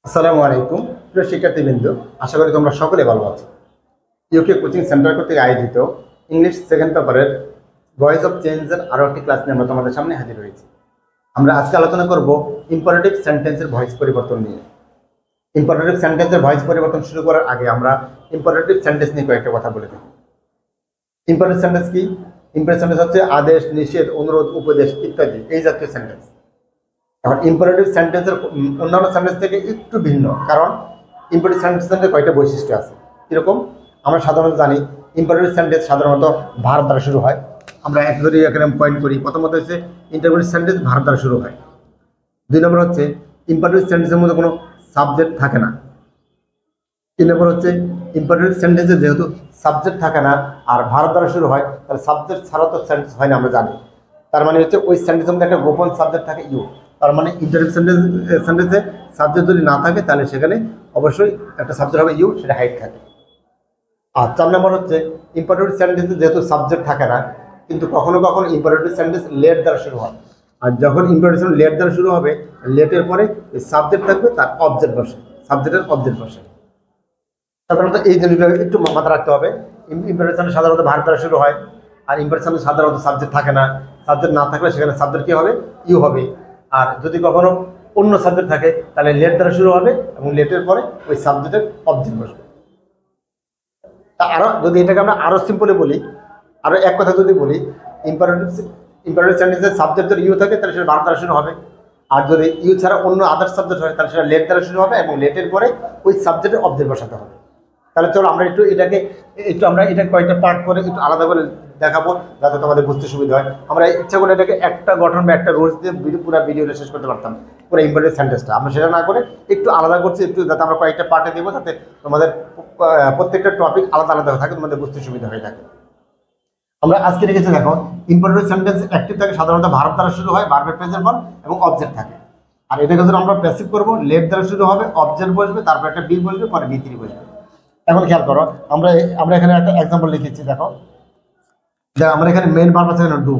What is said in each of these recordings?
আসসালামু আলাইকুম প্রিয় শিক্ষার্থীবৃন্দ, আশা করি তোমরা সকলে ভালো আছো। ইউকে কোচিং সেন্টার কর্তৃক আয়োজিত ইংলিশ সেকেন্ড পেপারের ভয়েস অফ চেঞ্জের আরও একটি ক্লাস নিয়ে আমরা তোমাদের সামনে হাজির হয়েছি। আমরা আজকে আলোচনা করব ইম্পারেটিভ সেন্টেন্সের ভয়েস পরিবর্তন নিয়ে। ইম্পারেটিভ সেন্টেন্সের ভয়েস পরিবর্তন শুরু করার আগে আমরা ইম্পারেটিভ সেন্টেন্স নিয়ে কয়েকটা কথা বলে থাকি। ইম্পারেটিভ সেন্টেন্স কি? ইম্পারেটিভ সেন্টেন্স হচ্ছে আদেশ, নিষেধ, অনুরোধ, উপদেশ ইত্যাদি এই জাতীয় সেন্টেন্স। এখন ইম্পারেটিভ সেন্টেন্সের অন্যান্য সেন্টেন্স থেকে একটু ভিন্ন, কারণ ইম্পারেটিভ সেন্টেন্সের কয়েকটা বৈশিষ্ট্য আছে। এরকম আমরা সাধারণত জানি ইম্পারেটিভ সেন্টেন্স সাধারণত ভার্ব দ্বারা শুরু হয়। আমরা এক ধরে এখানে পয়েন্ট করি। প্রথমত হচ্ছে ইন্টারোগেটিভ সেন্টেন্স ভার্ব দ্বারা শুরু হয়। দুই নম্বর হচ্ছে ইম্পারেটিভ সেন্টেন্সের মধ্যে কোনো সাবজেক্ট থাকে না। তিন নম্বর হচ্ছে ইম্পারেটিভ সেন্টেন্সে যেহেতু সাবজেক্ট থাকে না আর ভার্ব দ্বারা শুরু হয়, তাহলে সাবজেক্ট ছাড়া তো সেন্টেন্স হয় না, আমরা জানি। তার মানে হচ্ছে ওই সেন্টেন্সের মধ্যে একটা গোপন সাবজেক্ট থাকে ইউ। তার মানে ইন্টারেটিভ সেন্টেন্সে সাবজেক্ট যদি না থাকে তাহলে সেখানে অবশ্যই একটা সাবজেক্ট হবে ইউ, সেটা হাইড থাকে। আর 4 নম্বর হচ্ছে ইম্পারেটিভ সেন্টেন্সে যেহেতু সাবজেক্ট থাকে না, কিন্তু কখনো কখনো ইম্পারেটিভ সেন্টেন্স লেট দ্বারা শুরু হয়। আর যখন ইম্পারেটিভ সেন্টেন্স লেট দ্বারা শুরু হবে, লেটের পরে সাবজেক্ট থাকবে, তার অবজেক্ট বসে, সাবজেক্টের অবজেক্ট বসে। সাধারণত এই জিনিসটা একটু মাথা রাখতে হবে। ইম্পারেটিভ সেন্টেন্স সাধারণত ভার্ব দ্বারা শুরু হয়, আর ইম্পারেটিভ সেন্টেন্স সাধারণত সাবজেক্ট থাকে না। সাবজেক্ট না থাকলে সেখানে সাবজেক্ট কি হবে? ইউ হবে। আর যদি কখনো অন্য সাবজেক্ট থাকে তাহলে লেট দ্বারা শুরু হবে এবং লেটের পরে ওই সাবজেক্টের অবজেক্ট বসবে। তা আরো যদি এটাকে আমরা আরো সিম্পলি বলি, আরো এক কথা যদি বলি, ইম্পারেটিভ সেন্টেন্সের সাবজেক্ট যদি ইউ থাকে তাহলে সেটা ভার্ব দ্বারা শুরু হবে। আর যদি ইউ ছাড়া অন্য আদার সাবজেক্ট হয় তাহলে সেটা লেট দ্বারা শুরু হবে এবং লেটের পরে ওই সাবজেক্টের অবজেক্ট বসাতে হবে। তাহলে চলো আমরা আমরা এটা কয়েকটা পার্ট করে একটু আলাদা করে দেখাবো, যাতে তোমাদের বুঝতে সুবিধা হয়। আমরা ইচ্ছা করে এটাকে একটা গঠন বা একটা রুলস দিয়ে পুরো ভিডিওটা শেষ করতে পারতাম, পুরো ইম্পারেটিভ সেন্টেন্সটা। আমরা সেটা না করে একটু আলাদা করছি, একটু যাতে আমরা কয়েকটা পার্টে দেবো, যাতে তোমাদের প্রত্যেকটা টপিক আলাদা আলাদা থাকে, তোমাদের বুঝতে সুবিধা হয়ে থাকে। আমরা আজকে রেখেছি, দেখো ইম্পারেটিভ সেন্টেন্স অ্যাক্টিভ থাকে, সাধারণত ভার্ব দ্বারা শুরু হয়, ভার্বের প্রেজেন্ট ফর্ম এবং অবজেক্ট থাকে। আর এটাকে যদি আমরা প্যাসিভ করবো, লেট দ্বারা শুরু হবে, অবজেক্ট বসবে, তারপর একটা বি বসবে, পরে বি3 বসবে। এখন খেয়াল করো, আমরা এখানে একটা এক্সাম্পল লিখেছি। দেখো আমরা এখানে মেইন ভার্ব আছে ডু,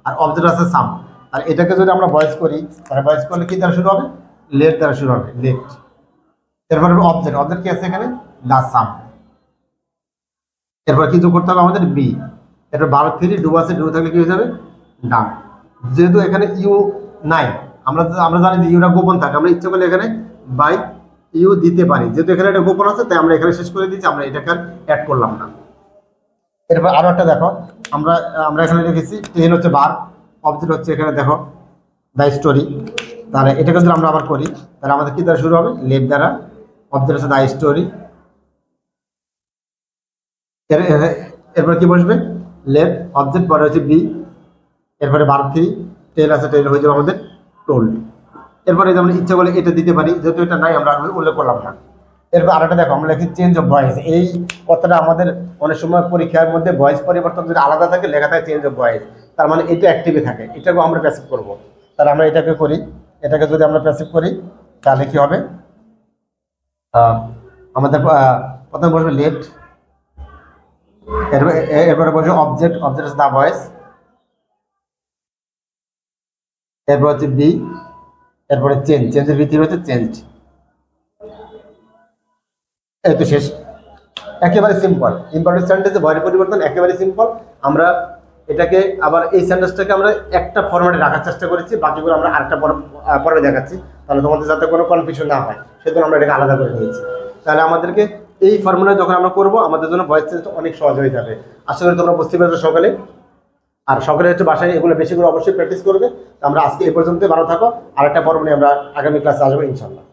আর অবজেক্ট আছে সাম। আর এটাকে যদি আমরা ভয়েস করি, তাহলে ভয়েস করলে কি দ্বারা শুরু হবে? লেট দ্বারা শুরু হবে, লেট। এরপরে অবজেক্ট কি আছে এখানে? দা সাম। এরপর কি যোগ করতে হবে আমাদের? বি। এরপর ভার্ব 3 ডু আছে, ডু থাকলে কি হয়ে যাবে? ডান। যেহেতু এখানে ইউ নাই, আমরা জানি যে ইউটা গোপন থাকে, আমরা ইচ্ছে করলে এখানে বাই ইউ দিতে পারি। যেহেতু এখানে একটা গোপন আছে, তাই আমরা এখানে শেষ করে দিচ্ছি, আমরা এটাকে অ্যাড করলাম না। এরপর আরো একটা দেখো, আমরা এখানে লিখেছি টেল হচ্ছে ভার্ব, অবজেক্ট হচ্ছে এখানে দেখো দ্য স্টোরি। তাহলে এটাকে যদি আমরা আবার করি, তাহলে আমাদের কি দ্বারা শুরু হবে? লেট দ্বারা। অবজেক্ট হচ্ছে দ্য স্টোরি। এরপরে কি বসবে? লেট, অবজেক্ট, পরে হচ্ছে বি, এরপরে ভার্ব 3, টেল আছে, টেল হয়ে যাবে আমাদের টোল্ড। এরপরে আমরা ইচ্ছা করলে এটা দিতে পারি, যেহেতু এটা নাই আমরা উল্লেখ করলাম না। এরপর আরেকটা দেখো, আমরা লিখি চেঞ্জ অফ ভয়েস। এই কথাটা আমাদের অনেক সময় পরীক্ষার মধ্যে ভয়েস পরিবর্তন যদি আলাদা থাকে, লেখা থাকে চেঞ্জ অফ ভয়েস, তার মানে এটা অ্যাক্টিভে থাকে, এটাকেও আমরা প্যাসিভ করব। তাহলে আমরা এটাকে করি, এটাকে যদি আমরা প্যাসিভ করি তাহলে কি হবে? আমাদের প্রথমে বসবে লেট, এরপরে বসবে অবজেক্ট হচ্ছে দা ভয়েস, এরপর হচ্ছে বি, এরপরে চেঞ্জের ভিত্তি হচ্ছে চেঞ্জড। এই তো শেষ, একেবারে সিম্পল। ইম্পারেটিভ সেন্টেন্সে ভয়েস পরিবর্তন একেবারে সিম্পল। আমরা এটাকে আবার এই সেন্টেন্সটাকে আমরা একটা ফরম্যাটে রাখার চেষ্টা করেছি, বাকিগুলো আমরা আরেকটা পরে দেখাচ্ছি, তাহলে তোমাদের যাতে কোনো কনফিউশন না হয় সেজন্য আমরা এটাকে আলাদা করে নিয়েছি। তাহলে আমাদেরকে এই ফর্মুলা যখন আমরা করবো, আমাদের জন্য ভয়েস চেঞ্জটা অনেক সহজ হয়ে যাবে। আশা করি তোমরা বুঝতে পেরেছো সকালে। আর সকালে হচ্ছে বাসায় এগুলো বেশি করে অবশ্যই প্র্যাকটিস করবে। আমরা আজকে এই পর্যন্ত, ভালো থাকো। আরেকটা পর্ব নিয়ে আমরা আগামী ক্লাসে আসবো ইনশাল্লাহ।